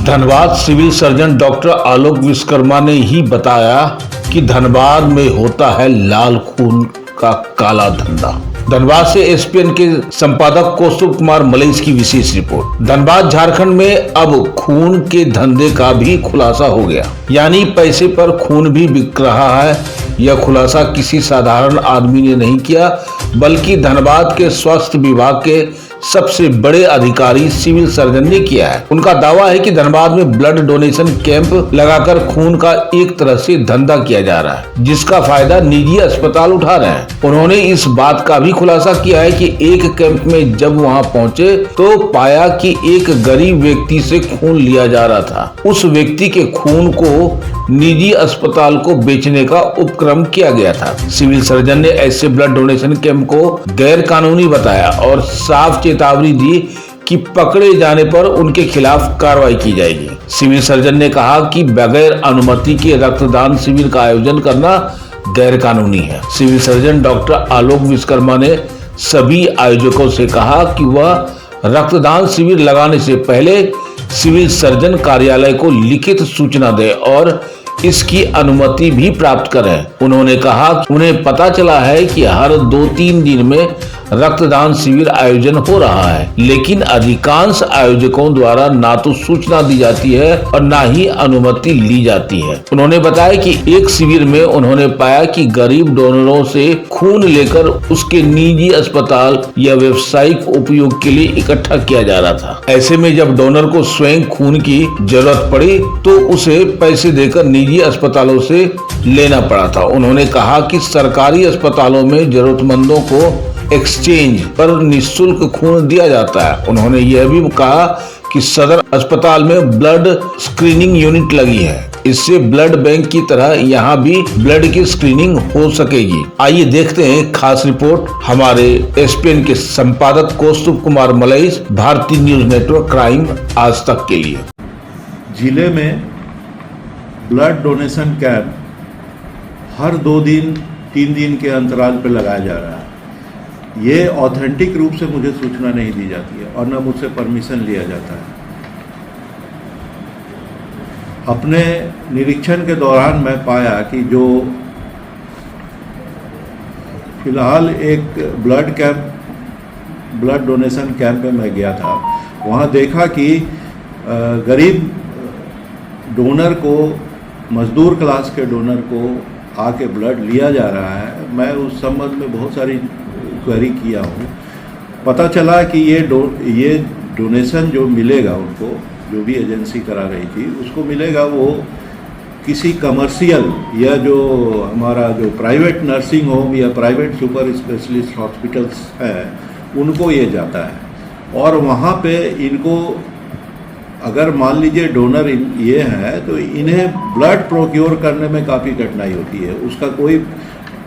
Dhanbad civil surgeon doctor आलोक विश्वकर्मा ने ही बताया कि धनबाद में होता है लाल खून का काला धंधा। धनबाद से एसपीएन के संपादक कौस्तुभ कुमार मलेश की विशेष रिपोर्ट। धनबाद झारखंड में अब खून के धंधे का भी खुलासा हो गया, यानी पैसे पर खून भी बिक रहा है। यह खुलासा किसी साधारण आदमी ने नहीं किया, बल्कि धनबाद के स्वास्थ्य विभाग के सबसे बड़े अधिकारी सिविल सर्जन ने किया है। उनका दावा है कि धनबाद में ब्लड डोनेशन कैंप लगाकर खून का एक तरह से धंधा किया जा रहा है, जिसका फायदा निजी अस्पताल उठा रहे हैं। उन्होंने इस बात का भी खुलासा किया है कि एक कैंप में जब वहां पहुंचे तो पाया कि एक गरीब व्यक्ति से खून लिया जा रहा था। उस व्यक्ति के खून को निजी अस्पताल को बेचने का उपक्रम किया गया था। सिविल सर्जन ने ऐसे ब्लड डोनेशन कैंप को गैर कानूनी बताया और साफ चेतावनी दी कि पकड़े जाने पर उनके खिलाफ कार्रवाई की जाएगी। सिविल सर्जन ने कहा कि बगैर अनुमति के रक्तदान शिविर का आयोजन करना गैर कानूनी है। सिविल सर्जन डॉक्टर आलोक विश्वकर्मा ने सभी आयोजकों से कहा कि वह रक्तदान शिविर लगाने से पहले सिविल सर्जन कार्यालय को लिखित सूचना दे और इसकी अनुमति भी प्राप्त करें। उन्होंने कहा कि उन्हें पता चला है कि हर 2-3 दिन में रक्तदान शिविर आयोजन हो रहा है, लेकिन अधिकांश आयोजकों द्वारा ना तो सूचना दी जाती है और ना ही अनुमति ली जाती है। उन्होंने बताया कि एक शिविर में उन्होंने पाया कि गरीब डोनरों से खून लेकर उसके निजी अस्पताल या व्यावसायिक उपयोग के लिए इकट्ठा किया जा रहा था। ऐसे में जब डोनर को स्वयं खून की जरूरत पड़ी तो उसे पैसे देकर निजी अस्पतालों से लेना पड़ा था। उन्होंने कहा कि सरकारी अस्पतालों में जरूरतमंदों को एक्सचेंज पर निःशुल्क खून दिया जाता है। उन्होंने यह भी कहा कि सदर अस्पताल में ब्लड स्क्रीनिंग यूनिट लगी है, इससे ब्लड बैंक की तरह यहाँ भी ब्लड की स्क्रीनिंग हो सकेगी। आइए देखते हैं खास रिपोर्ट हमारे एसपीएन के संपादक कौस्तुभ कुमार मलेश, भारतीय न्यूज नेटवर्क क्राइम आज तक के लिए। जिले में ब्लड डोनेशन कैंप हर 2-3 दिन के अंतराल पर लगाया जा रहा है। ये ऑथेंटिक रूप से मुझे सूचना नहीं दी जाती है और न मुझसे परमिशन लिया जाता है। अपने निरीक्षण के दौरान मैं पाया कि जो फिलहाल एक ब्लड डोनेशन कैंप में मैं गया था, वहाँ देखा कि गरीब डोनर को, मजदूर क्लास के डोनर को आके ब्लड लिया जा रहा है। मैं उस संबंध में बहुत सारी क्वेरी किया हूँ। पता चला कि ये डोनेशन जो मिलेगा उनको, जो भी एजेंसी करा रही थी उसको मिलेगा, वो किसी कमर्शियल या जो हमारा जो प्राइवेट नर्सिंग होम या प्राइवेट सुपर स्पेशलिस्ट हॉस्पिटल्स हैं उनको ये जाता है। और वहाँ पे इनको अगर मान लीजिए डोनर ये हैं तो इन्हें ब्लड प्रोक्योर करने में काफ़ी कठिनाई होती है। उसका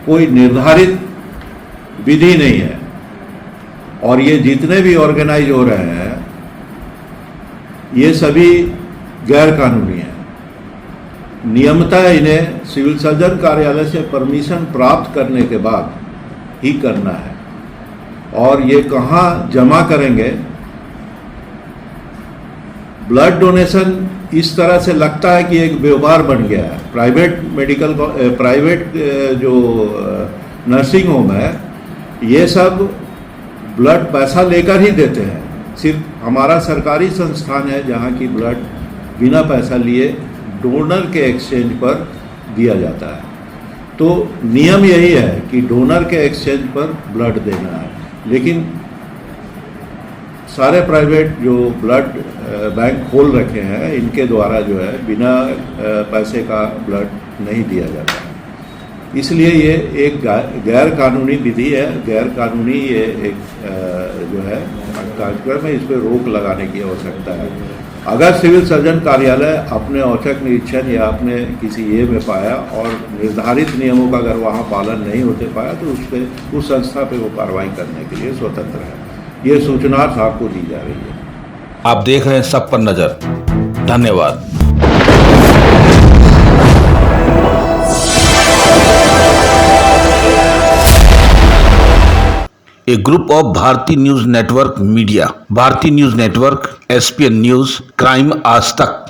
कोई निर्धारित विधि नहीं है और ये जितने भी ऑर्गेनाइज हो रहे हैं ये सभी गैर कानूनी हैं। नियमतः इन्हें सिविल सर्जन कार्यालय से परमिशन प्राप्त करने के बाद ही करना है। और ये कहाँ जमा करेंगे? ब्लड डोनेशन इस तरह से लगता है कि एक व्यापार बन गया है। प्राइवेट जो नर्सिंग होम है ये सब ब्लड पैसा लेकर ही देते हैं। सिर्फ हमारा सरकारी संस्थान है जहाँ की ब्लड बिना पैसा लिए डोनर के एक्सचेंज पर दिया जाता है। तो नियम यही है कि डोनर के एक्सचेंज पर ब्लड देना है, लेकिन सारे प्राइवेट जो ब्लड बैंक खोल रखे हैं इनके द्वारा जो है बिना पैसे का ब्लड नहीं दिया जाता है। इसलिए ये एक गैर कानूनी विधि है, गैर कानूनी ये एक जो है कार्यक्रम है। इस पर रोक लगाने की आवश्यकता है। अगर सिविल सर्जन कार्यालय अपने औचक निरीक्षण या अपने किसी ये में पाया और निर्धारित नियमों का अगर वहाँ पालन नहीं होते पाया तो उस संस्था पे वो कार्रवाई करने के लिए स्वतंत्र है। ये सूचना आपको दी जा रही है। आप देख रहे हैं सब पर नजर। धन्यवाद। ए ग्रुप ऑफ भारतीय न्यूज नेटवर्क मीडिया, भारतीय news network, ESPN news, crime आज तक।